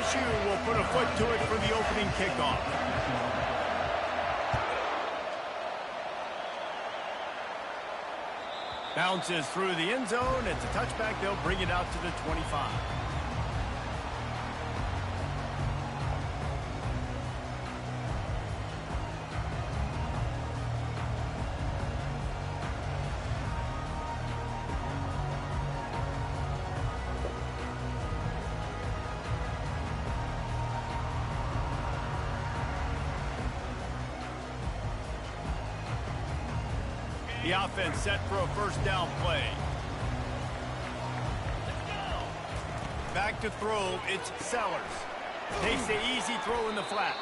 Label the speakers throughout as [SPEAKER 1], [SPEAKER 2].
[SPEAKER 1] LSU will put a foot to it for the opening kickoff. Bounces through the end zone. It's a touchback. They'll bring it out to the 25. The offense set for a first down play. Back to throw, it's Sellers. Takes the easy throw in the flat.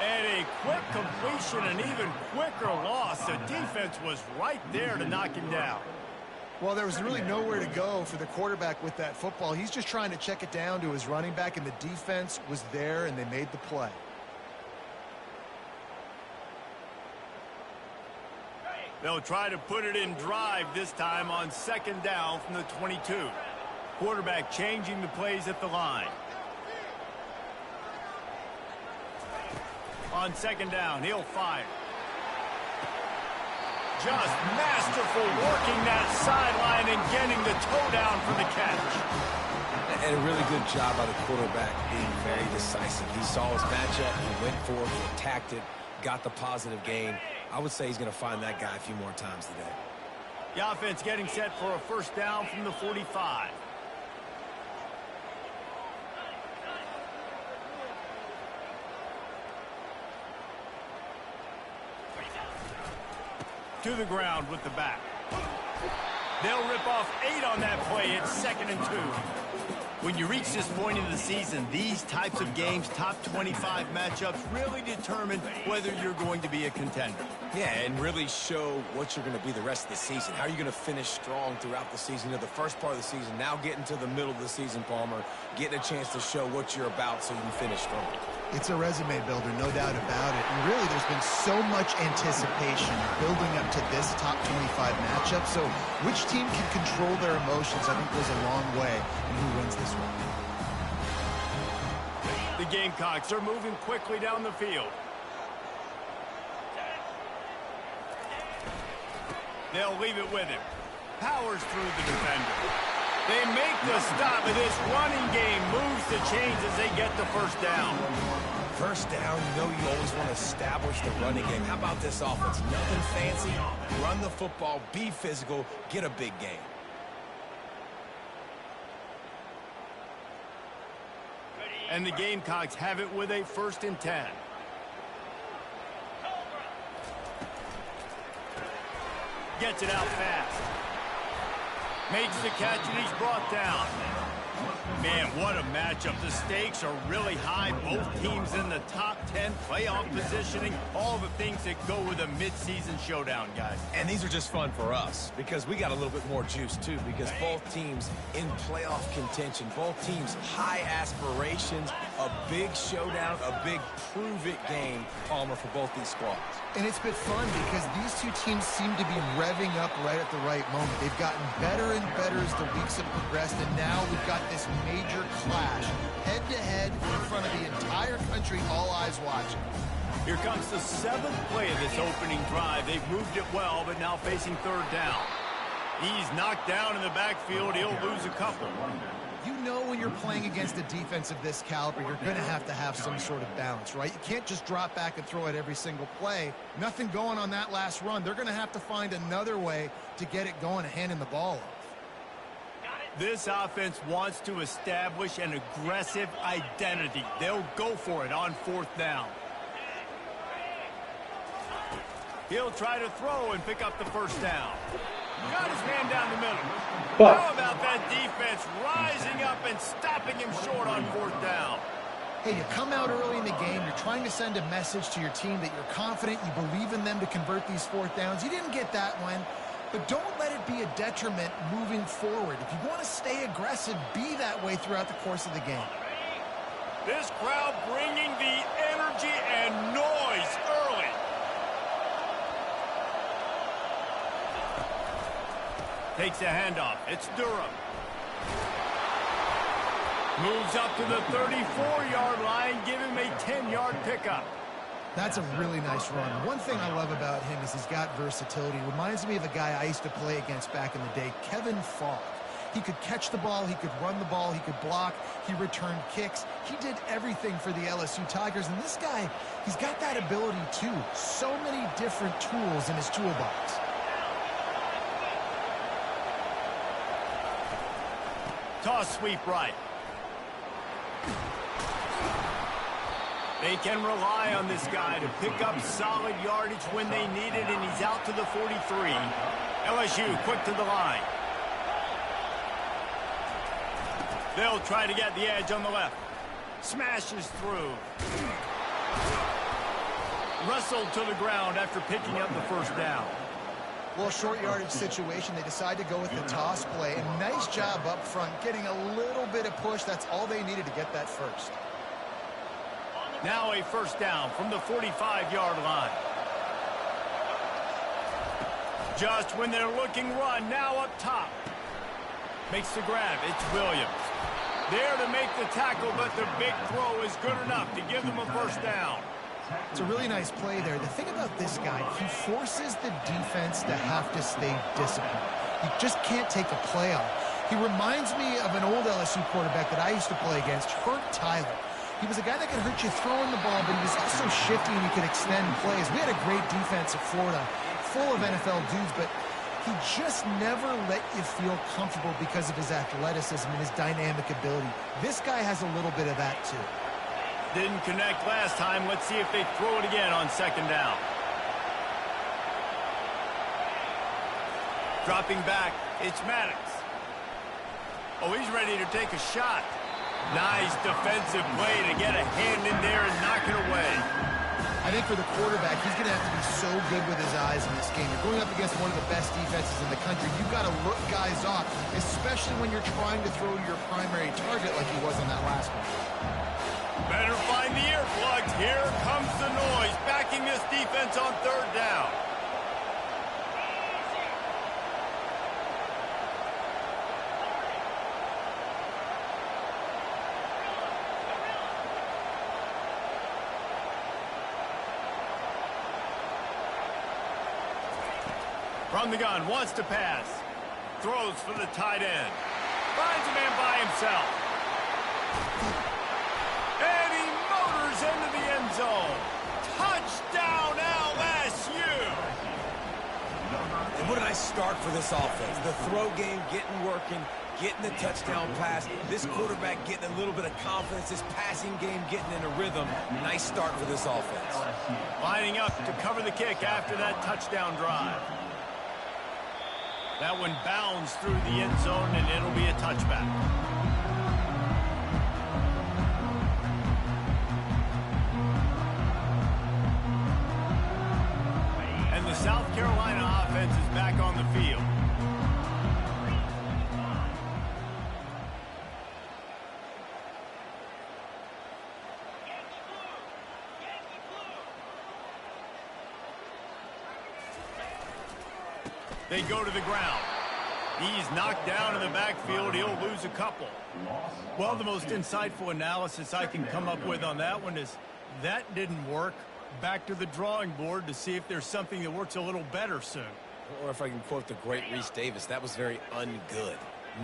[SPEAKER 1] And a quick completion, an even quicker loss. The defense was right there to knock him down.
[SPEAKER 2] Well, there was really nowhere to go for the quarterback with that football. He's just trying to check it down to his running back, and the defense was there, and they made the play.
[SPEAKER 1] They'll try to put it in drive this time on second down from the 22. Quarterback changing the plays at the line. On second down, he'll fire. Just masterful working that sideline and getting the toe down for the catch.
[SPEAKER 3] And a really good job by the quarterback being very decisive. He saw his matchup, he went for it, he attacked it, got the positive gain. I would say he's going to find that guy a few more times today.
[SPEAKER 1] The offense getting set for a first down from the 45. To the ground with the back. They'll rip off 8 on that play. It's 2nd and 2. When you reach this point in the season, these types of games, top 25 matchups, really determine whether you're going to be a contender.
[SPEAKER 3] Yeah, and really show what you're going to be the rest of the season. How are you going to finish strong throughout the season? You know, the first part of the season, now getting to the middle of the season, Palmer, getting a chance to show what you're about so you can finish strong.
[SPEAKER 2] It's a resume builder, no doubt about it. And really, there's been so much anticipation building up to this top 25 matchup. So which team can control their emotions, I think, goes a long way in who wins this one.
[SPEAKER 1] The Gamecocks are moving quickly down the field. They'll leave it with him. Powers through the defender. They make the stop, and this running game moves the chains as they get the first down.
[SPEAKER 3] First down, you know you always want to establish the running game. How about this offense? Nothing fancy. Run the football, be physical, get a big gain.
[SPEAKER 1] And the Gamecocks have it with a 1st and 10. Gets it out fast. Makes the catch, and he's brought down. Man, what a matchup. The stakes are really high. Both teams in the top 10, playoff positioning, all the things that go with a midseason showdown, guys.
[SPEAKER 3] And these are just fun for us because we got a little bit more juice, too, because both teams in playoff contention, both teams high aspirations, a big showdown, a big prove-it game, Palmer, for both these squads.
[SPEAKER 2] And it's been fun because these two teams seem to be revving up right at the right moment. They've gotten better and better as the weeks have progressed, and now we've got this major clash, head-to-head in front of the entire country, all eyes watching.
[SPEAKER 1] Here comes the 7th play of this opening drive. They've moved it well, but now facing 3rd down. He's knocked down in the backfield. He'll lose a couple.
[SPEAKER 2] You know when you're playing against a defense of this caliber, you're going to have some sort of balance, right? You can't just drop back and throw it every single play. Nothing going on that last run. They're going to have to find another way to get it going and handing the ball off.
[SPEAKER 1] This offense wants to establish an aggressive identity. They'll go for it on 4th down. He'll try to throw and pick up the first down. Got his man down the middle. How about that defense rising up and stopping him short on 4th down?
[SPEAKER 2] Hey, you come out early in the game, you're trying to send a message to your team that you're confident, you believe in them to convert these 4th downs. You didn't get that one, but don't let it be a detriment moving forward. If you want to stay aggressive, be that way throughout the course of the game.
[SPEAKER 1] This crowd bringing the energy and noise early. Takes a handoff. It's Durham. Moves up to the 34-yard line, give him a 10-yard pickup.
[SPEAKER 2] That's a really nice run. One thing I love about him is he's got versatility. Reminds me of a guy I used to play against back in the day, Kevin Falk. He could catch the ball, he could run the ball, he could block, he returned kicks. He did everything for the LSU Tigers, and this guy, he's got that ability too. So many different tools in his toolbox.
[SPEAKER 1] Toss sweep right. They can rely on this guy to pick up solid yardage when they need it, and he's out to the 43. LSU quick to the line. They'll try to get the edge on the left. Smashes through. Wrestled to the ground after picking up the first down.
[SPEAKER 2] Well, short yardage situation, they decide to go with the toss play. And nice job up front, getting a little bit of push. That's all they needed to get that first.
[SPEAKER 1] Now a first down from the 45-yard line. Just when they're looking run, now up top. Makes the grab. It's Williams. There to make the tackle, but the big throw is good enough to give them a first down.
[SPEAKER 2] It's a really nice play there. The thing about this guy, he forces the defense to have to stay disciplined. You just can't take a play off. He reminds me of an old LSU quarterback that I used to play against, Herb Tyler. He was a guy that could hurt you throwing the ball, but he was also shifty and he could extend plays. We had a great defense at Florida, full of NFL dudes, but he just never let you feel comfortable because of his athleticism and his dynamic ability. This guy has a little bit of that too.
[SPEAKER 1] Didn't connect last time. Let's see if they throw it again on second down. Dropping back, it's Maddox. Oh, he's ready to take a shot. Nice defensive play to get a hand in there and knock it away.
[SPEAKER 2] I think for the quarterback, he's going to have to be so good with his eyes in this game. You're going up against one of the best defenses in the country. You've got to look guys off, especially when you're trying to throw to your primary target like he was in that last one.
[SPEAKER 1] Better find the earplugs. Here comes the noise, backing this defense on third down. From the gun, wants to pass. Throws for the tight end. Finds a man by himself. And he motors into the end zone. Touchdown, LSU!
[SPEAKER 3] And what a nice start for this offense. The throw game getting working, getting the touchdown pass. This quarterback getting a little bit of confidence. This passing game getting in a rhythm. Nice start for this offense.
[SPEAKER 1] Lining up to cover the kick after that touchdown drive. That one bounds through the end zone, and it'll be a touchback. And the South Carolina offense is back on the field. They go to the ground. He's knocked down in the backfield. He'll lose a couple. Well, the most insightful analysis I can come up with on that one is that didn't work. Back to the drawing board to see if there's something that works a little better soon.
[SPEAKER 3] Or if I can quote the great Reese Davis, that was very ungood.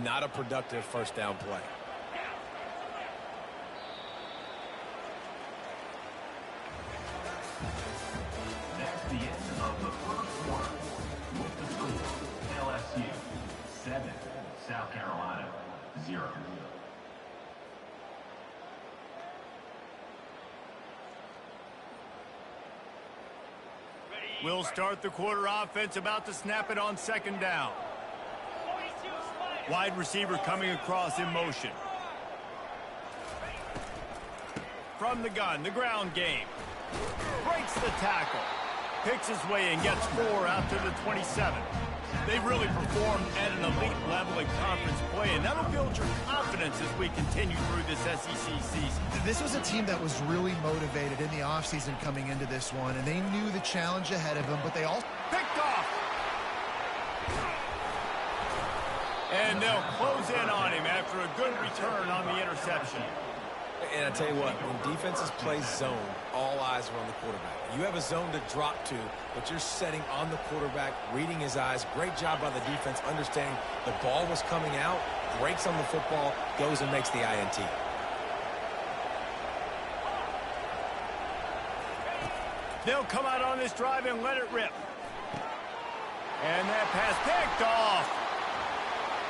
[SPEAKER 3] Not a productive first down play.
[SPEAKER 4] That's the end of the first quarter. With the score, LSU 7, South Carolina 0.
[SPEAKER 1] We'll start the quarter offense, about to snap it on second down. Wide receiver coming across in motion. From the gun, the ground game. Breaks the tackle. Picks his way and gets 4 out to the 27. They've really performed at an elite level in conference play, and that'll build your confidence as we continue through this SEC season.
[SPEAKER 2] This was a team that was really motivated in the offseason coming into this one, and they knew the challenge ahead of them, but they all
[SPEAKER 1] picked off. And they'll close in on him after a good return on the interception.
[SPEAKER 3] And I tell you what, when defenses play zone, all eyes are on the quarterback. You have a zone to drop to, but you're setting on the quarterback, reading his eyes. Great job by the defense, understanding the ball was coming out, breaks on the football, goes and makes the INT.
[SPEAKER 1] They'll come out on this drive and let it rip. And that pass picked off.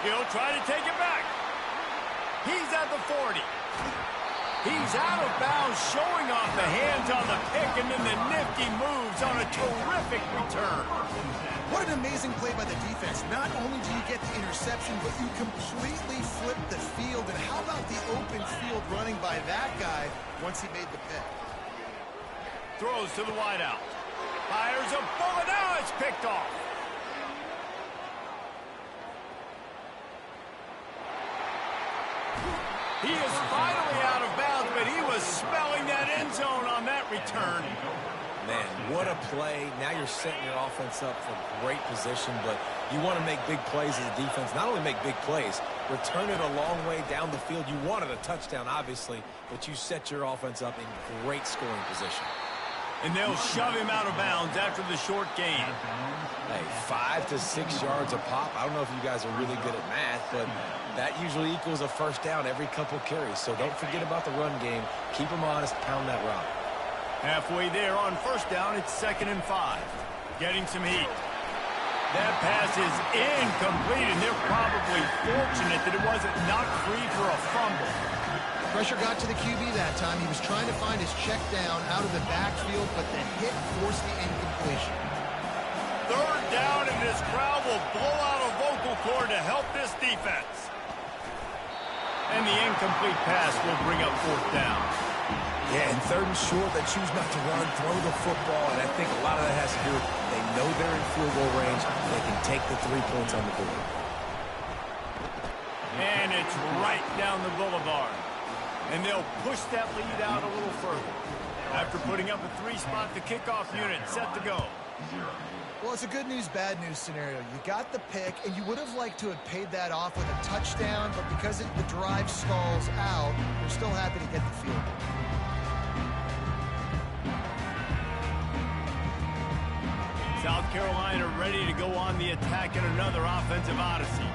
[SPEAKER 1] He'll try to take it back. He's at the 40. He's out of bounds, showing off the hands on the pick, and then the nifty moves on a terrific return.
[SPEAKER 2] What an amazing play by the defense. Not only do you get the interception, but you completely flip the field. And how about the open field running by that guy once he made the pick?
[SPEAKER 1] Throws to the wideout. Fires a bullet. Now it's picked off. He is finally out of bounds, but he was smelling that end zone on that return.
[SPEAKER 3] Man, what a play. Now you're setting your offense up for great position, but you want to make big plays as a defense. Not only make big plays, return it a long way down the field. You wanted a touchdown, obviously, but you set your offense up in great scoring position.
[SPEAKER 1] And they'll shove him out of bounds after the short gain.
[SPEAKER 3] Hey, 5 to 6 yards a pop. I don't know if you guys are really good at math, but that usually equals a first down every couple carries. So don't forget about the run game. Keep them honest, pound that rock.
[SPEAKER 1] Halfway there on first down, it's 2nd and 5. Getting some heat. That pass is incomplete, and they're probably fortunate that it wasn't knocked free for a fumble.
[SPEAKER 2] Pressure got to the QB that time. He was trying to find his check down out of the backfield, but the hit forced the incompletion.
[SPEAKER 1] 3rd down, and this crowd will blow out a vocal cord to help this defense. And the incomplete pass will bring up 4th down.
[SPEAKER 3] Yeah, and 3rd and short, they choose not to run, throw the football, and I think a lot of that has to do with they know they're in field goal range. They can take the 3 points on the board.
[SPEAKER 1] And it's right down the boulevard. And they'll push that lead out a little further. After putting up a 3-spot, the kickoff unit set to go.
[SPEAKER 2] Well, it's a good news, bad news scenario. You got the pick, and you would have liked to have paid that off with a touchdown, but because the drive stalls out, you're still happy to get the field goal.
[SPEAKER 1] South Carolina ready to go on the attack in another offensive odyssey.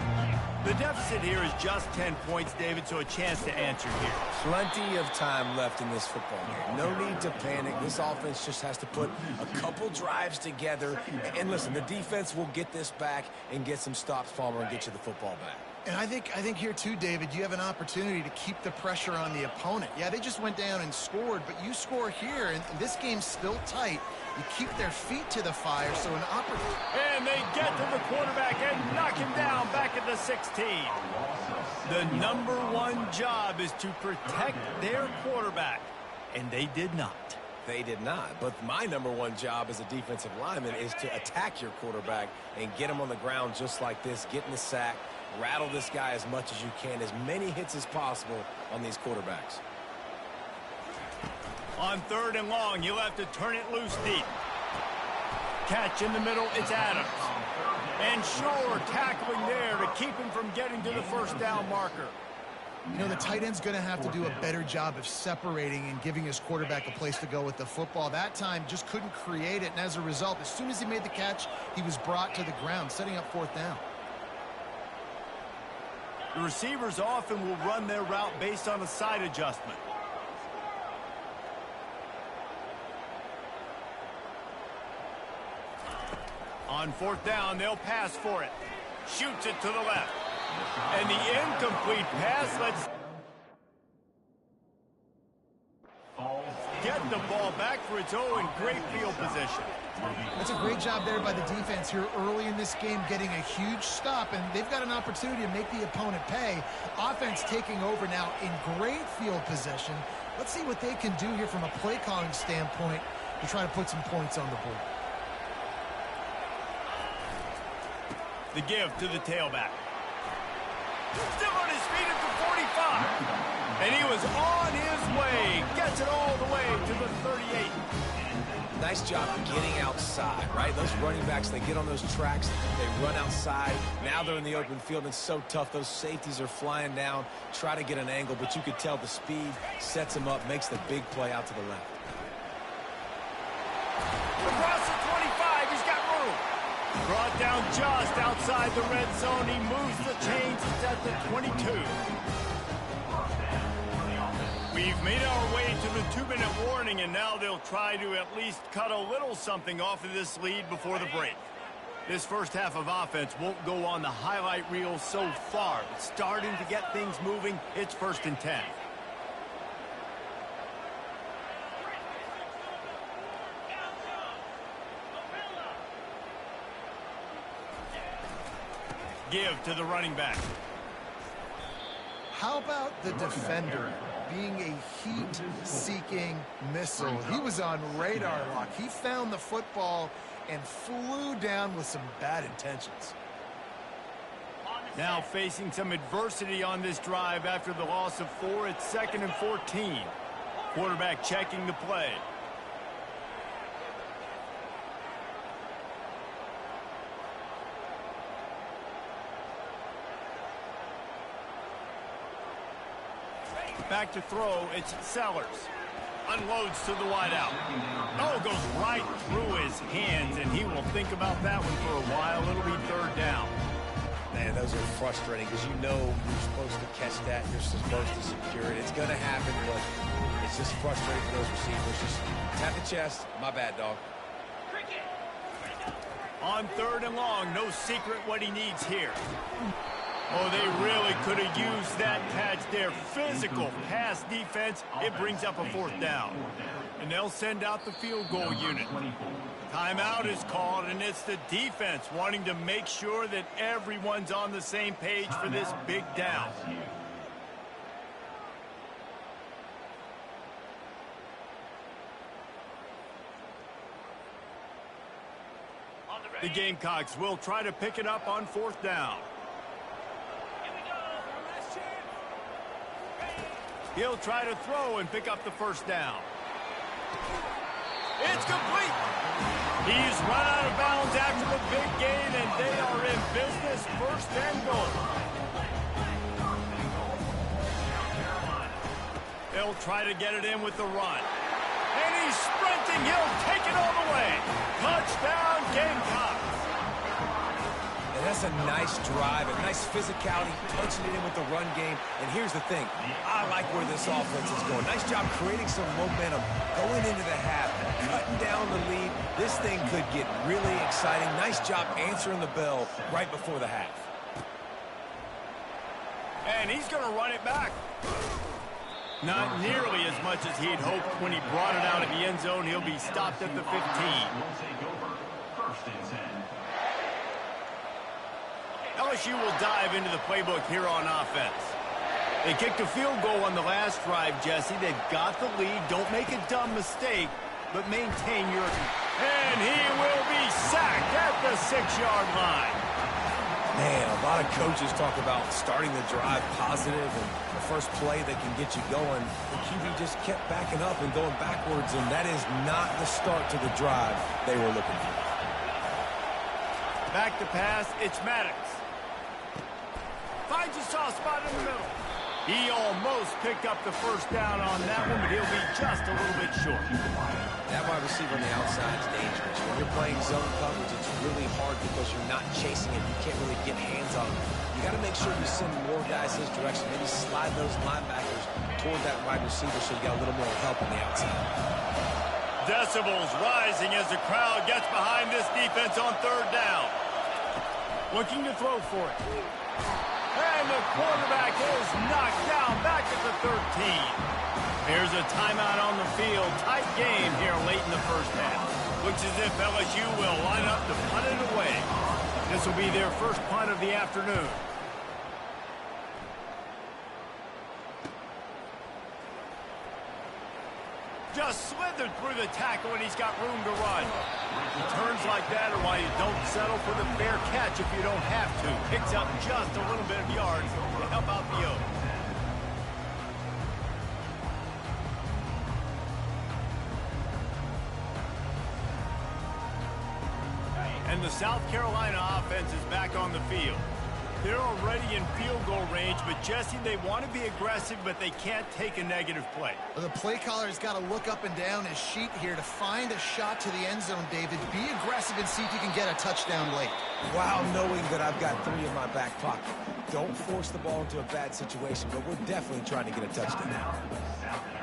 [SPEAKER 1] The deficit here is just 10 points, David, so a chance to answer here.
[SPEAKER 3] Plenty of time left in this football game. No need to panic. This offense just has to put a couple drives together. And listen, the defense will get this back and get some stops, Palmer, and get you the football back.
[SPEAKER 2] And I think here too, David, you have an opportunity to keep the pressure on the opponent. Yeah, they just went down and scored, but you score here, and this game's still tight. You keep their feet to the fire, so an opportunity.
[SPEAKER 1] And they get to the quarterback and knock him down back at the 16. The #1 job is to protect their quarterback, and they did not.
[SPEAKER 3] They did not. But my #1 job as a defensive lineman is to attack your quarterback and get him on the ground just like this, get in the sack, rattle this guy as much as you can, as many hits as possible on these quarterbacks.
[SPEAKER 1] On 3rd and long, you'll have to turn it loose deep. Catch in the middle, it's Adams. And Shore tackling there to keep him from getting to the 1st down marker.
[SPEAKER 2] You know, the tight end's going to have to do a better job of separating and giving his quarterback a place to go with the football. That time just couldn't create it, and as a result, as soon as he made the catch, he was brought to the ground, setting up 4th down.
[SPEAKER 1] The receivers often will run their route based on a side adjustment. On 4th down, they'll pass for it. Shoots it to the left. And the incomplete pass lets get the ball back for its own great field position.
[SPEAKER 2] That's a great job there by the defense here early in this game, getting a huge stop, and they've got an opportunity to make the opponent pay. Offense taking over now in great field position. Let's see what they can do here from a play calling standpoint to try to put some points on the board.
[SPEAKER 1] The give to the tailback. Still on his feet at the 45. And he was on his way. Gets it all the way to the 38.
[SPEAKER 3] Nice Nice job getting outside, right? Those running backs, they get on those tracks, they run outside. Now they're in the open field, and it's so tough. Those safeties are flying down, try to get an angle, but you could tell the speed sets him up, makes the big play out to the left.
[SPEAKER 1] Across the 25, he's got room. Brought down just outside the red zone. He moves the chains. It's at the 22. We've made our way to the 2-minute warning, and now they'll try to at least cut a little something off of this lead before the break. This first half of offense won't go on the highlight reel so far, but starting to get things moving. It's 1st and 10. Give to the running back.
[SPEAKER 2] How about the defender being a heat-seeking missile? He was on radar lock. He found the football and flew down with some bad intentions.
[SPEAKER 1] Now facing some adversity on this drive after the loss of 4. It's 2nd and 14. Quarterback checking the play. Back to throw, it's Sellers. Unloads to the wideout. Oh, goes right through his hands, and he will think about that one for a while. It'll be 3rd down.
[SPEAKER 3] Man, those are frustrating because you know you're supposed to catch that. You're supposed to secure it. It's going to happen, but it's just frustrating for those receivers. Just tap the chest. My bad, dog.
[SPEAKER 1] On 3rd and long, no secret what he needs here. Oh, they really could have used that catch there. Physical pass defense. It brings up a 4th down. And they'll send out the field goal unit. Timeout is called, and it's the defense wanting to make sure that everyone's on the same page for this big down. The Gamecocks will try to pick it up on 4th down. He'll try to throw and pick up the 1st down. It's complete. He's run out of bounds after the big gain, and they are in business. 1st and goal. They'll try to get it in with the run. And he's sprinting. He'll take it all the way. Touchdown, Gamecocks.
[SPEAKER 3] And that's a nice drive, a nice physicality, punching it in with the run game. And here's the thing. I like where this offense is going. Nice job creating some momentum, going into the half, cutting down the lead. This thing could get really exciting. Nice job answering the bell right before the half.
[SPEAKER 1] And he's going to run it back. Not nearly as much as he'd hoped when he brought it out of the end zone. He'll be stopped at the 15.
[SPEAKER 4] 1st and 10.
[SPEAKER 1] LSU will dive into the playbook here on offense. They kicked a field goal on the last drive, Jesse. They've got the lead. Don't make a dumb mistake, but maintain your... And he will be sacked at the 6-yard line.
[SPEAKER 3] Man, a lot of coaches talk about starting the drive positive and the first play that can get you going. The QB just kept backing up and going backwards, and that is not the start to the drive they were looking for.
[SPEAKER 1] Back to pass, it's Maddox. Finds a soft spot in the middle. He almost picked up the 1st down on that one, but he'll be just a little bit short.
[SPEAKER 3] That wide receiver on the outside is dangerous. When you're playing zone coverage, it's really hard because you're not chasing it. You can't really get hands on him. You got to make sure you send more guys his direction. Maybe slide those linebackers toward that wide receiver so you got a little more help on the outside.
[SPEAKER 1] Decibels rising as the crowd gets behind this defense on 3rd down. Looking to throw for it. And the quarterback is knocked down back at the 13. Here's a timeout on the field. Tight game here late in the 1st half. Looks as if LSU will line up to punt it away. This will be their first punt of the afternoon. Just slithered through the tackle, and he's got room to run. Returns like that are why you don't settle for the fair catch if you don't have to. Picks up just a little bit of yards to help out the Oaks. And the South Carolina offense is back on the field. They're already in field goal range, but Jesse, they want to be aggressive, but they can't take a negative play.
[SPEAKER 2] Well, the play caller's got to look up and down his sheet here to find a shot to the end zone, David. Be aggressive and see if you can get a touchdown late.
[SPEAKER 3] Wow, knowing that I've got 3 in my back pocket. Don't force the ball into a bad situation, but we're definitely trying to get a touchdown.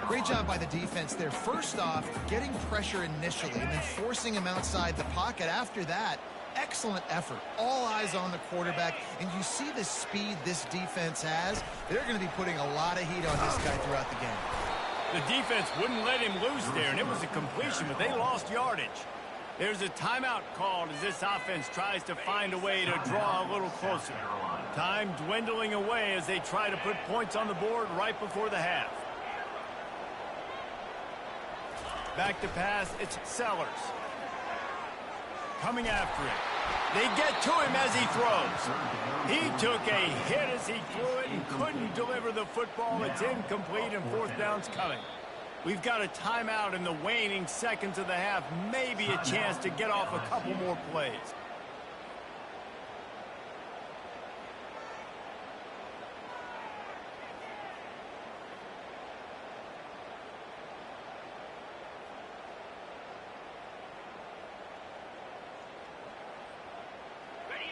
[SPEAKER 2] Great job by the defense there. First off, getting pressure initially and then forcing him outside the pocket. After that, excellent effort. All eyes on the quarterback, and you see the speed this defense has. They're going to be putting a lot of heat on this guy throughout the game.
[SPEAKER 1] The defense wouldn't let him loose there, and it was a completion, but they lost yardage. There's a timeout called as this offense tries to find a way to draw a little closer. Time dwindling away as they try to put points on the board right before the half. Back to pass, it's Sellers. Coming after it. They get to him as he throws. He took a hit as he threw it and couldn't deliver the football. It's incomplete and 4th down's coming. We've got a timeout in the waning seconds of the half. Maybe a chance to get off a couple more plays.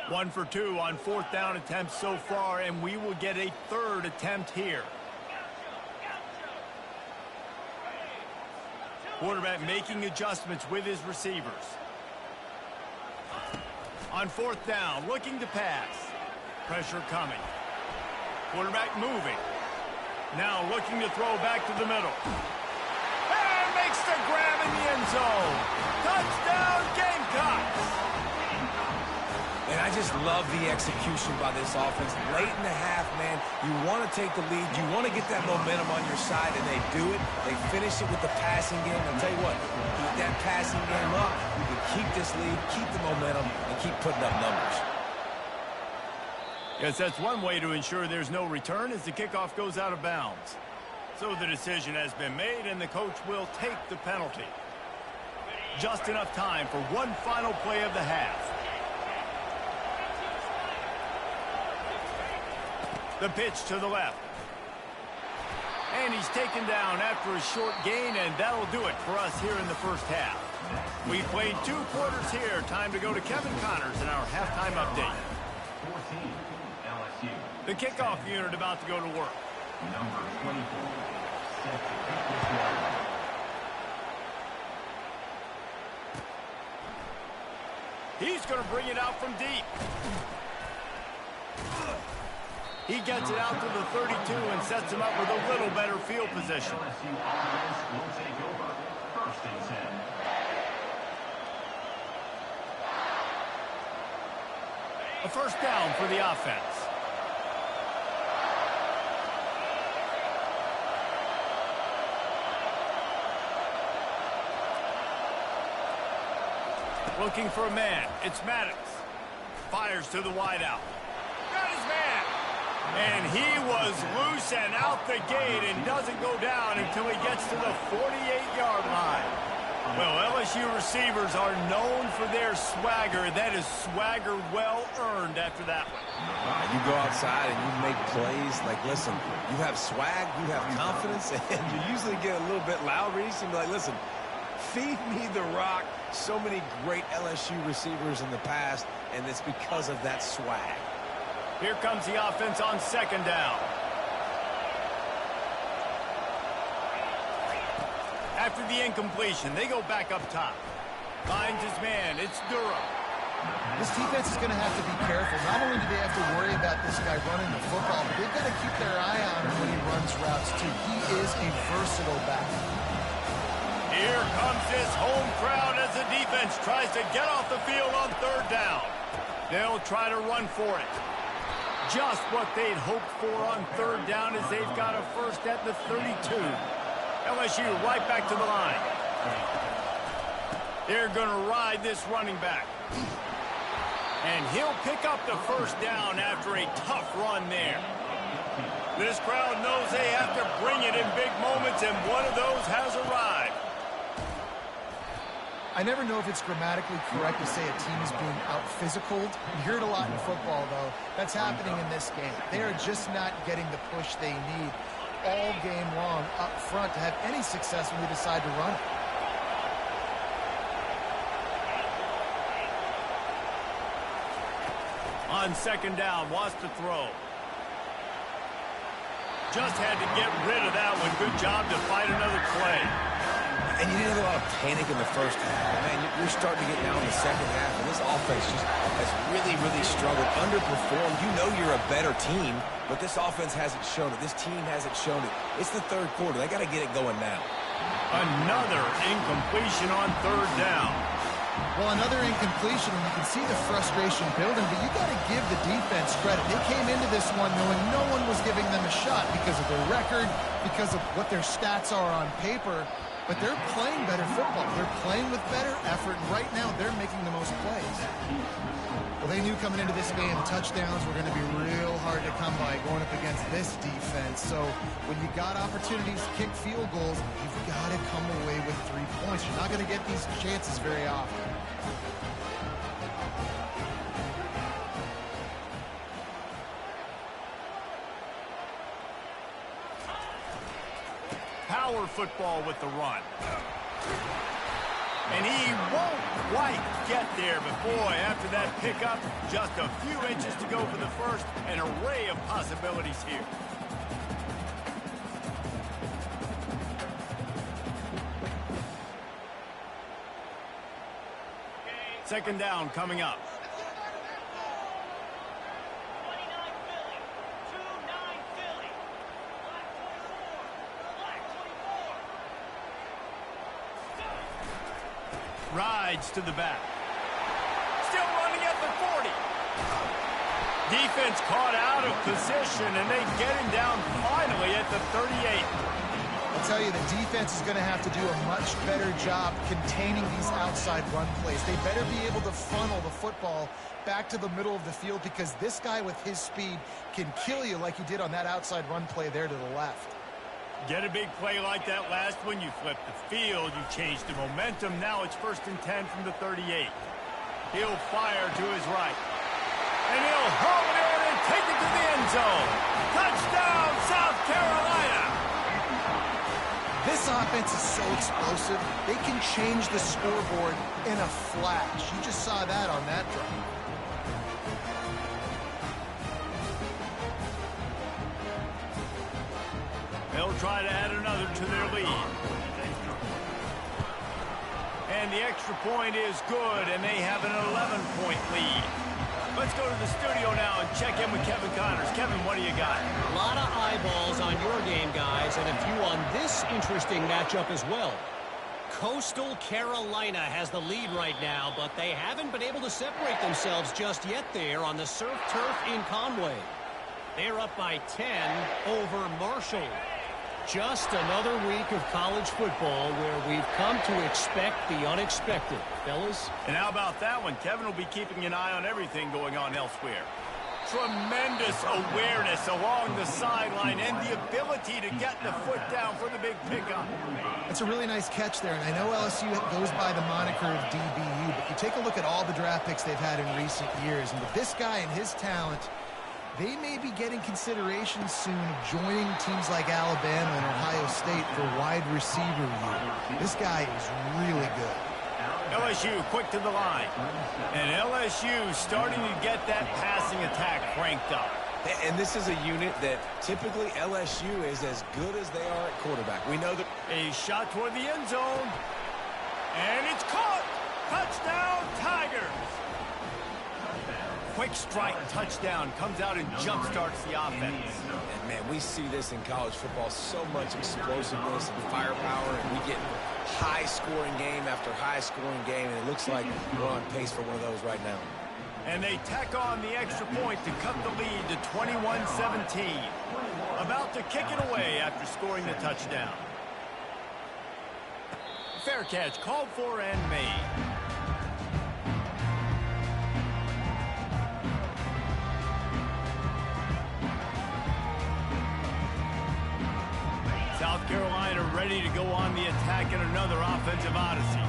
[SPEAKER 1] One for 2 on 4th down attempts so far, and we will get a 3rd attempt here. Quarterback making adjustments with his receivers. On 4th down, looking to pass. Pressure coming. Quarterback moving. Now looking to throw back to the middle. And makes the grab in the end zone. Touchdown, Gamecocks!
[SPEAKER 3] And I just love the execution by this offense. Late in the half, man, you want to take the lead. You want to get that momentum on your side, and they do it. They finish it with the passing game. I'll tell you what, keep that passing game up. You can keep this lead, keep the momentum, and keep putting up numbers.
[SPEAKER 1] Yes, that's one way to ensure there's no return as the kickoff goes out of bounds. So the decision has been made, and the coach will take the penalty. Just enough time for one final play of the half. The pitch to the left. And he's taken down after a short gain, and that'll do it for us here in the first half. We played 2 quarters here. Time to go to Kevin Connors in our halftime update.
[SPEAKER 4] 14, LSU.
[SPEAKER 1] The kickoff unit about to go to work.
[SPEAKER 4] Number 24, set to kick this one.
[SPEAKER 1] He's going to bring it out from deep. He gets it out to the 32 and sets him up with a little better field position.
[SPEAKER 4] LSU offense will take over. 1st and 10.
[SPEAKER 1] A 1st down for the offense. Looking for a man. It's Maddox. Fires to the wideout. Got his man. And he was loose and out the gate and doesn't go down until he gets to the 48-yard line. Well, LSU receivers are known for their swagger. That is swagger well earned after that one.
[SPEAKER 3] You go outside and you make plays. Like, listen, you have swag, you have confidence, and you usually get a little bit loud. You seem like, listen, feed me the rock. So many great LSU receivers in the past, and it's because of that swag.
[SPEAKER 1] Here comes the offense on 2nd down. After the incompletion, they go back up top. Finds his man. It's Durham.
[SPEAKER 2] This defense is going to have to be careful. Not only do they have to worry about this guy running the football, but they've got to keep their eye on him when he runs routes, too. He is a versatile back.
[SPEAKER 1] Here comes this home crowd as the defense tries to get off the field on 3rd down. They'll try to run for it. Just what they'd hoped for on 3rd down as they've got a 1st at the 32. LSU right back to the line. They're going to ride this running back. And he'll pick up the 1st down after a tough run there. This crowd knows they have to bring it in big moments, and one of those has arrived.
[SPEAKER 2] I never know if it's grammatically correct to say a team is being out-physicaled. You hear it a lot in football, though. That's happening in this game. They are just not getting the push they need all game long up front to have any success when they decide to run it.
[SPEAKER 1] On second down, wants to throw. Just had to get rid of that one. Good job to fight another play.
[SPEAKER 3] And you didn't have a lot of panic in the first half. Man, you're starting to get down in the second half, and this offense just has really, really struggled, underperformed. You know you're a better team, but this offense hasn't shown it. This team hasn't shown it. It's the third quarter. They got to get it going now.
[SPEAKER 1] Another incompletion on third down.
[SPEAKER 2] Well, another incompletion, and you can see the frustration building, but you got to give the defense credit. They came into this one knowing no one was giving them a shot because of their record, because of what their stats are on paper. But they're playing better football. They're playing with better effort, and right now they're making the most plays. Well, they knew coming into this game touchdowns were going to be real hard to come by going up against this defense. So when you got opportunities to kick field goals, you've got to come away with 3 points. You're not going to get these chances very often.
[SPEAKER 1] Power football with the run. And he won't quite get there, but boy, after that pickup, just a few inches to go for the first, an array of possibilities here. Second down coming up. Rides to the back. Still running at the 40. Defense caught out of position, and they get him down finally at the 38.
[SPEAKER 2] I'll tell you, the defense is going to have to do a much better job containing these outside run plays. They better be able to funnel the football back to the middle of the field because this guy with his speed can kill you like he did on that outside run play there to the left.
[SPEAKER 1] Get a big play like that last one, you flip the field, you change the momentum. Now it's 1st and 10 from the 38. He'll fire to his right. And he'll hurl it in and take it to the end zone. Touchdown, South Carolina!
[SPEAKER 2] This offense is so explosive, they can change the scoreboard in a flash. You just saw that on that drive.
[SPEAKER 1] They'll try to add another to their lead. And the extra point is good, and they have an 11-point lead. Let's go to the studio now and check in with Kevin Connors. Kevin, what do you got?
[SPEAKER 5] A lot of eyeballs on your game, guys, and a few on this interesting matchup as well. Coastal Carolina has the lead right now, but they haven't been able to separate themselves just yet there on the surf turf in Conway. They're up by 10 over Marshall. Just another week of college football where we've come to expect the unexpected, fellas.
[SPEAKER 1] And how about that one? Kevin will be keeping an eye on everything going on elsewhere. Tremendous awareness along the sideline and the ability to get the foot down for the big pickup.
[SPEAKER 2] That's a really nice catch there, and I know LSU goes by the moniker of DBU, but you take a look at all the draft picks they've had in recent years, and with this guy and his talent, they may be getting consideration soon of joining teams like Alabama and Ohio State for wide receiver year. This guy is really good.
[SPEAKER 1] LSU quick to the line. And LSU starting to get that passing attack cranked up.
[SPEAKER 3] And this is a unit that typically LSU is as good as they are at quarterback. We know that.
[SPEAKER 1] A shot toward the end zone. And it's caught. Touchdown, Tigers. Quick strike touchdown comes out and jump-starts the offense.
[SPEAKER 3] And man, we see this in college football, so much explosiveness and firepower, and we get high-scoring game after high-scoring game, and it looks like we're on pace for one of those right now.
[SPEAKER 1] And they tack on the extra point to cut the lead to 21-17. About to kick it away after scoring the touchdown. Fair catch called for and made. South Carolina ready to go on the attack in another offensive odyssey.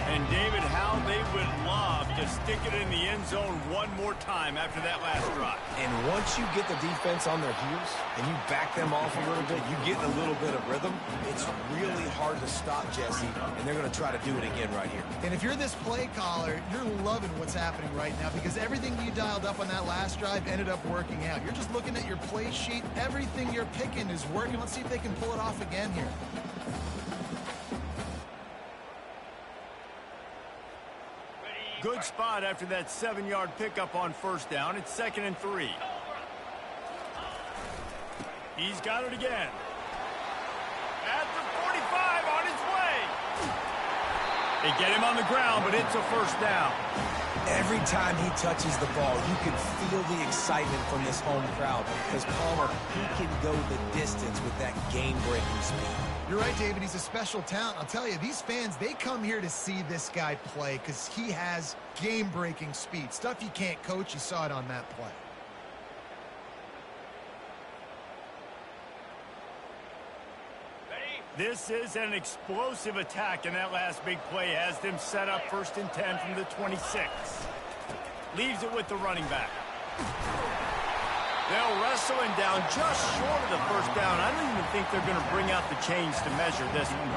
[SPEAKER 1] And, David, how they would love to stick it in the end zone one more time after that last drive.
[SPEAKER 3] And once you get the defense on their heels and you back them off a little bit, you get a little bit of rhythm, it's really hard to stop, Jesse, and they're going to try to do it again right here.
[SPEAKER 2] And if you're this play caller, you're loving what's happening right now because everything you dialed up on that last drive ended up working out. You're just looking at your play sheet. Everything you're picking is working. Let's see if they can pull it off again here.
[SPEAKER 1] Good spot after that 7-yard pickup on first down. It's 2nd and 3. He's got it again. At the 45, on his way. They get him on the ground, but it's a first down.
[SPEAKER 3] Every time he touches the ball, you can feel the excitement from this home crowd because Palmer, he can go the distance with that game-breaking speed.
[SPEAKER 2] You're right, David. He's a special talent. I'll tell you, these fans, they come here to see this guy play because he has game-breaking speed. Stuff you can't coach. You saw it on that play.
[SPEAKER 1] This is an explosive attack, and that last big play has them set up 1st and 10 from the 26. Leaves it with the running back. They'll wrestle him down just short of the first down. I don't even think they're going to bring out the chains to measure this one.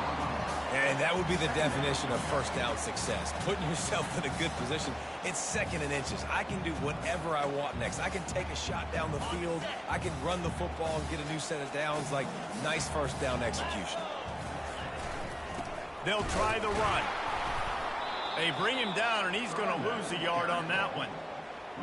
[SPEAKER 3] And that would be the definition of first down success. Putting yourself in a good position. It's 2nd and inches. I can do whatever I want next. I can take a shot down the field. I can run the football and get a new set of downs. Like, nice first down execution.
[SPEAKER 1] They'll try the run. They bring him down, and he's going to lose a yard on that one.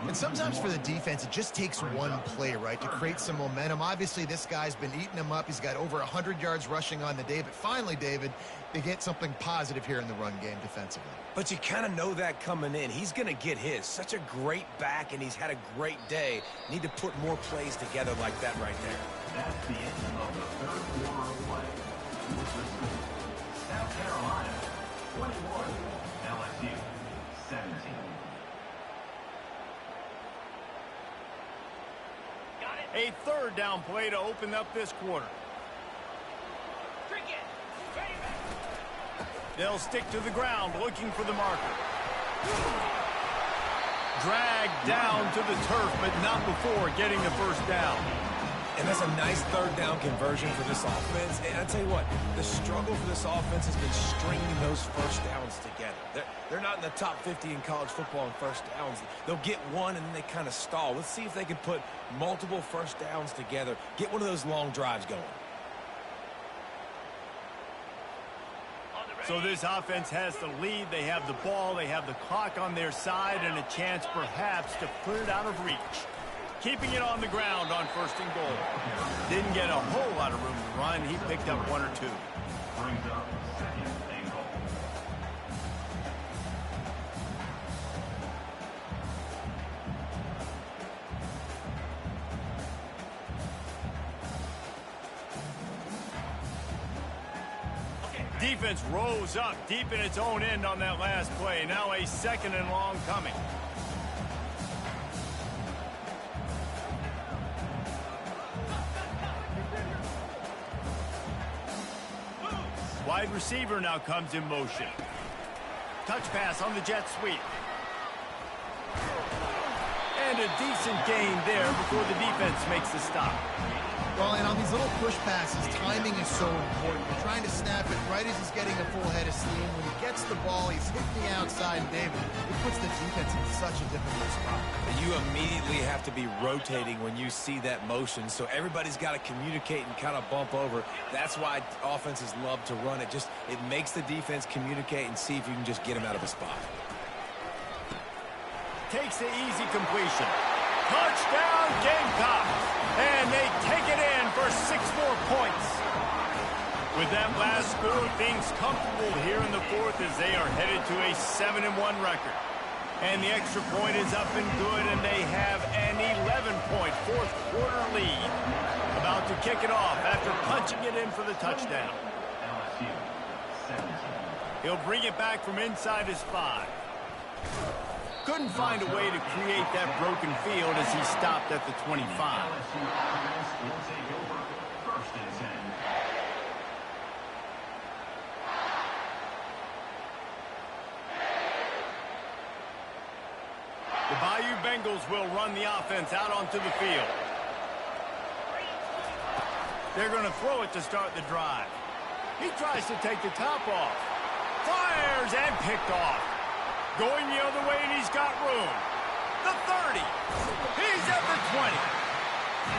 [SPEAKER 2] And sometimes for the defense, it just takes one play, right, to create some momentum. Obviously, this guy's been eating them up. He's got over 100 yards rushing on the day. But finally, David, they get something positive here in the run game defensively.
[SPEAKER 3] But you kind of know that coming in. He's going to get his. Such a great back, and he's had a great day. Need to put more plays together like that right there.
[SPEAKER 4] That's the end of the 3rd quarter of play. With the score, South Carolina 21, LSU 17.
[SPEAKER 1] A 3rd down play to open up this quarter. They'll stick to the ground looking for the marker. Dragged down to the turf, but not before getting the first down.
[SPEAKER 3] And that's a nice 3rd down conversion for this offense. And I tell you what, the struggle for this offense has been stringing those first downs together. They're not in the top 50 in college football in first downs. They'll get one and then they kind of stall. Let's see if they can put multiple first downs together. Get one of those long drives going.
[SPEAKER 1] So this offense has the lead. They have the ball. They have the clock on their side and a chance perhaps to put it out of reach. Keeping it on the ground on 1st and goal. Didn't get a whole lot of room to run. He picked up 1 or 2.
[SPEAKER 4] Brings up 2nd and goal.
[SPEAKER 1] Defense rose up deep in its own end on that last play. Now a 2nd and long coming. Wide receiver now comes in motion. Touch pass on the jet sweep. And a decent gain there before the defense makes the stop.
[SPEAKER 2] Well, and on these little push passes, timing is so important. You're trying to snap it right as he's getting a full head of steam. When he gets the ball, he's hitting the outside, and David, it puts the defense in such a difficult spot.
[SPEAKER 3] You immediately have to be rotating when you see that motion, so everybody's got to communicate and kind of bump over. That's why offenses love to run it. It makes the defense communicate and see if you can just get him out of a spot.
[SPEAKER 1] Takes the easy completion. Touchdown, Gamecock. And they take it in for 6 more points. With that last score, things comfortable here in the 4th as they are headed to a 7-1 record. And the extra point is up and good, and they have an 11-point 4th quarter lead. About to kick it off after punching it in for the touchdown.
[SPEAKER 4] LSU 17.
[SPEAKER 1] He'll bring it back from inside his 5. Couldn't find a way to create that broken field as he stopped at the 25.
[SPEAKER 4] LSU offense will take over 1st and 10.
[SPEAKER 1] The Bayou Bengals will run the offense out onto the field. They're going to throw it to start the drive. He tries to take the top off. Fires and picked off. Going the other way, and he's got room. The 30. He's at the 20.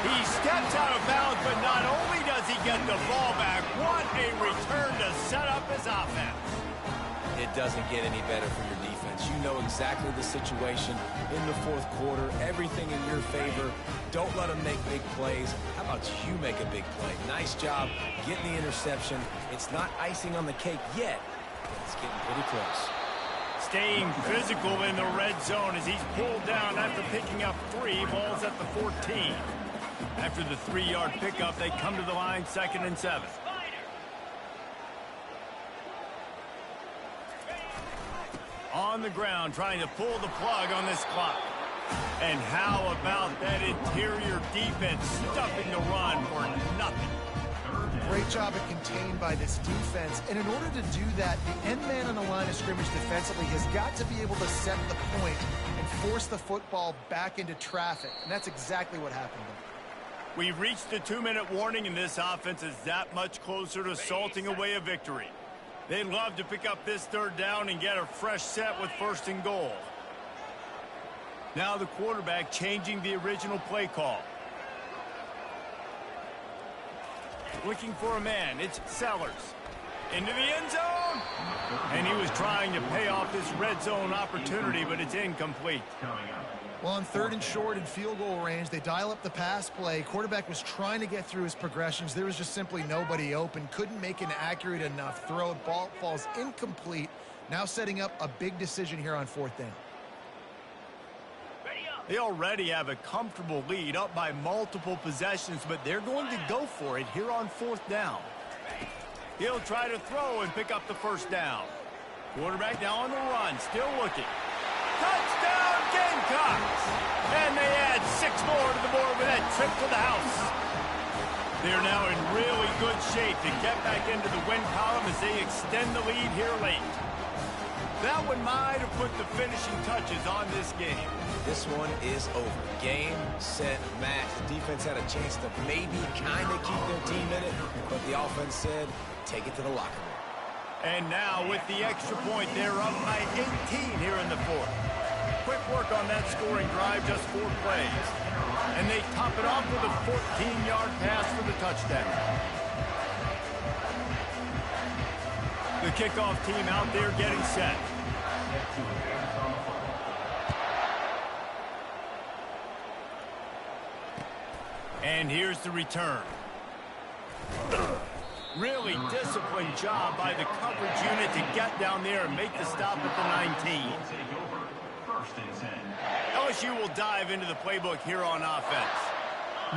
[SPEAKER 1] He steps out of bounds, but not only does he get the ball back, what a return to set up his offense.
[SPEAKER 3] It doesn't get any better for your defense. You know exactly the situation in the fourth quarter. Everything in your favor. Don't let them make big plays. How about you make a big play? Nice job getting the interception. It's not icing on the cake yet, but it's getting pretty close.
[SPEAKER 1] Staying physical in the red zone as he's pulled down after picking up 3 balls at the 14. After the 3-yard pickup, they come to the line 2nd and 7. On the ground, trying to pull the plug on this clock. And how about that interior defense stuffing the run for nothing?
[SPEAKER 2] Great job at contained by this defense. And in order to do that, the end man on the line of scrimmage defensively has got to be able to set the point and force the football back into traffic. And that's exactly what happened there.
[SPEAKER 1] We've reached the 2-minute warning, and this offense is that much closer to salting away a victory. They'd love to pick up this 3rd down and get a fresh set with 1st and goal. Now the quarterback changing the original play call. Looking for a man. It's Sellers. Into the end zone. And he was trying to pay off this red zone opportunity, but it's incomplete.
[SPEAKER 2] Well, on 3rd and short in field goal range, they dial up the pass play. Quarterback was trying to get through his progressions. There was just simply nobody open. Couldn't make an accurate enough throw. Ball falls incomplete. Now setting up a big decision here on 4th down.
[SPEAKER 1] They already have a comfortable lead, up by multiple possessions, but they're going to go for it here on 4th down. He'll try to throw and pick up the 1st down. Quarterback now on the run, still looking. Touchdown, Gamecocks! And they add 6 more to the board with that trip to the house. They're now in really good shape to get back into the win column as they extend the lead here late. That one might have put the finishing touches on this game.
[SPEAKER 3] This one is over. Game, set, match. The defense had a chance to maybe kind of keep their team in it, but the offense said, take it to the locker room.
[SPEAKER 1] And now with the extra point, they're up by 18 here in the 4th. Quick work on that scoring drive, just 4 plays. And they top it off with a 14-yard pass for the touchdown. The kickoff team out there getting set. And here's the return. Really disciplined job by the coverage unit to get down there and make the stop at the 19. LSU will dive into the playbook here on offense.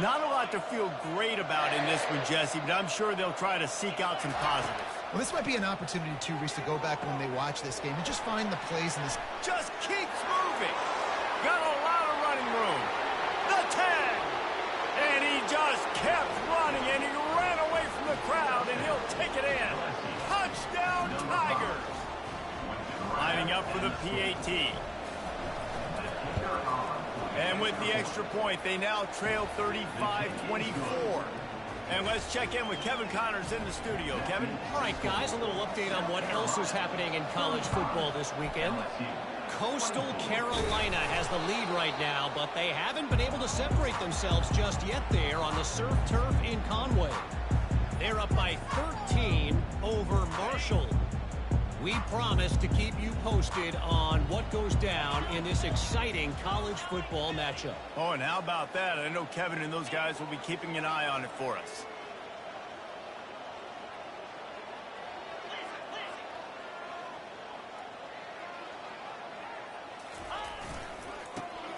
[SPEAKER 1] Not a lot to feel great about in this one, Jesse, but I'm sure they'll try to seek out some positives.
[SPEAKER 2] Well, this might be an opportunity, too, Reese, to go back when they watch this game and just find the plays in this.
[SPEAKER 1] Just keeps moving. Got a lot of running room. The 10. And he just kept running, and he ran away from the crowd, and he'll take it in. Touchdown, Tigers. Lining up for the PAT. And with the extra point, they now trail 35-24. And let's check in with Kevin Connors in the studio. Kevin?
[SPEAKER 5] All right, guys, a little update on what else is happening in college football this weekend. Coastal Carolina has the lead right now, but they haven't been able to separate themselves just yet there on the surf turf in Conway. They're up by 13 over Marshall. We promise to keep you posted on what goes down in this exciting college football matchup.
[SPEAKER 1] Oh, and how about that? I know Kevin and those guys will be keeping an eye on it for us.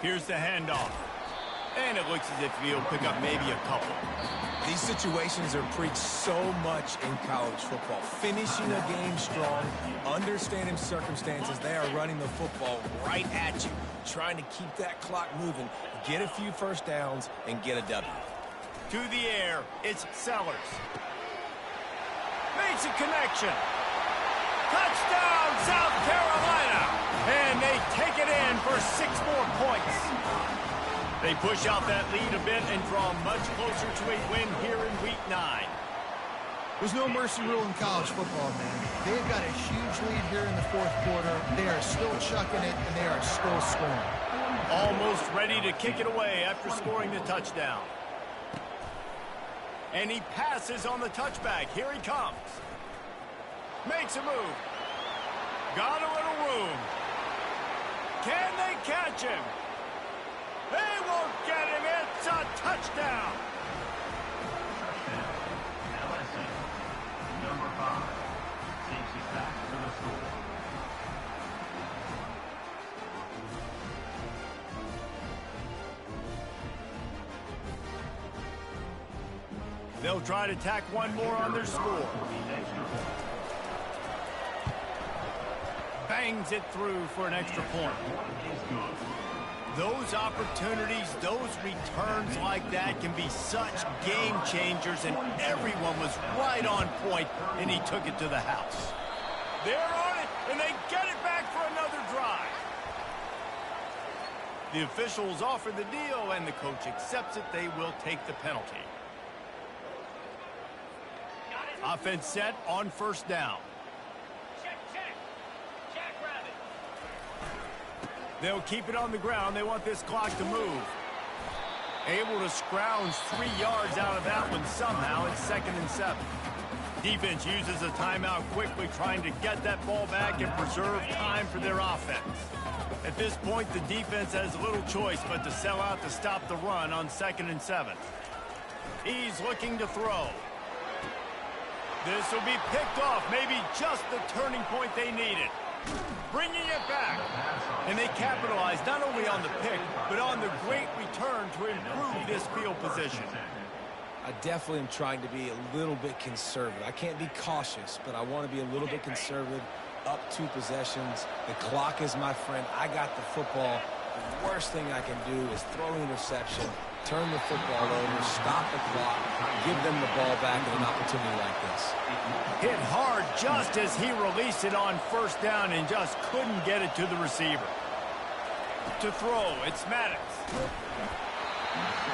[SPEAKER 1] Here's the handoff. And it looks as if he'll pick up maybe a couple.
[SPEAKER 3] These situations are preached so much in college football. Finishing a game strong, understanding circumstances. They are running the football right at you, trying to keep that clock moving, get a few 1st downs, and get a W.
[SPEAKER 1] To the air, it's Sellers. Makes a connection. Touchdown, South Carolina. And they take it it in for 6 more points. They push out that lead a bit and draw much closer to a win here in Week 9.
[SPEAKER 2] There's no mercy rule in college football, man. They've got a huge lead here in the fourth quarter. They are still chucking it, and they are still scoring.
[SPEAKER 1] Almost ready to kick it away after scoring the touchdown. And he passes on the touchback. Here he comes. Makes a move. Got a little room. Can they catch him? They won't get him. It's a touchdown.
[SPEAKER 4] LSU, number 5, takes it back to the score.
[SPEAKER 1] They'll try to tack one more on their score. Bangs it through for an extra point. Those opportunities, those returns like that can be such game changers, and everyone was right on point, and he took it to the house. They're on it, and they get it back for another drive. The officials offer the deal, and the coach accepts it. They will take the penalty. Offense set on first down. They'll keep it on the ground. They want this clock to move. Able to scrounge 3 yards out of that one somehow. It's 2nd and 7. Defense uses a timeout quickly, trying to get that ball back and preserve time for their offense. At this point, the defense has little choice but to sell out to stop the run on 2nd and 7. He's looking to throw. This will be picked off, maybe just the turning point they needed. Bringing it back. And they capitalize not only on the pick, but on the great return to improve this field position.
[SPEAKER 3] I definitely am trying to be a little bit conservative. I can't be cautious, but I want to be a little bit conservative. Up 2 possessions. The clock is my friend. I got the football. The worst thing I can do is throw an interception, turn the football over, stop the clock, give them the ball back at an opportunity like this.
[SPEAKER 1] Hit hard just as he released it on first down and just couldn't get it to the receiver. To throw, it's Maddox.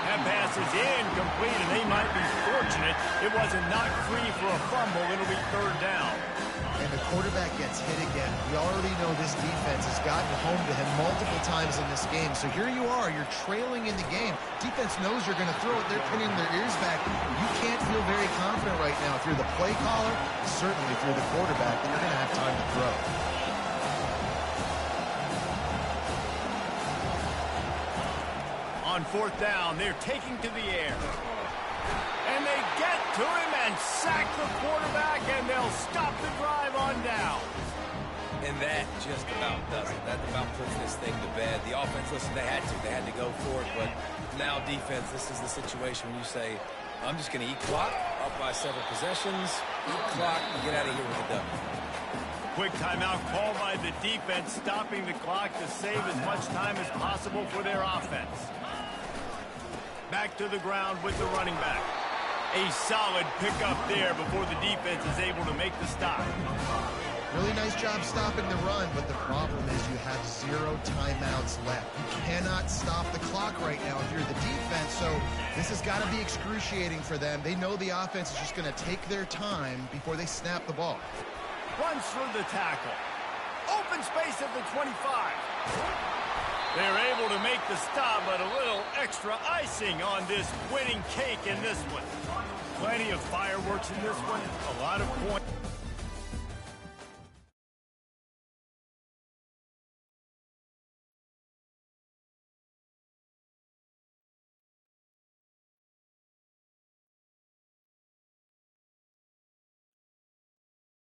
[SPEAKER 1] That pass is incomplete, and they might be fortunate it wasn't knocked free for a fumble. It'll be 3rd down.
[SPEAKER 2] And the quarterback gets hit again. We already know this defense has gotten home to him multiple times in this game. So here you are. You're trailing in the game. Defense knows you're going to throw it. They're pinning their ears back. You can't feel very confident right now through the play caller, certainly through the quarterback, that you're going to have time to throw.
[SPEAKER 1] On 4th down, they're taking to the air. And they get to him and sack the quarterback, and they'll stop the drive on down.
[SPEAKER 3] And that just about does it. That about puts this thing to bed. The offense, listen, they had to go for it, but now defense, this is the situation when you say, I'm just going to eat clock, up by several possessions, eat clock, and get out of here with a W.
[SPEAKER 1] Quick timeout called by the defense, stopping the clock to save as much time as possible for their offense. Back to the ground with the running back. A solid pickup there before the defense is able to make the stop.
[SPEAKER 2] Really nice job stopping the run, but the problem is you have 0 timeouts left. You cannot stop the clock right now if you're the defense, so this has got to be excruciating for them. They know the offense is just going to take their time before they snap the ball.
[SPEAKER 1] Runs through the tackle. Open space at the 25. They're able to make the stop, but a little extra icing on this winning cake in this one. Plenty of fireworks in this one. A lot of points.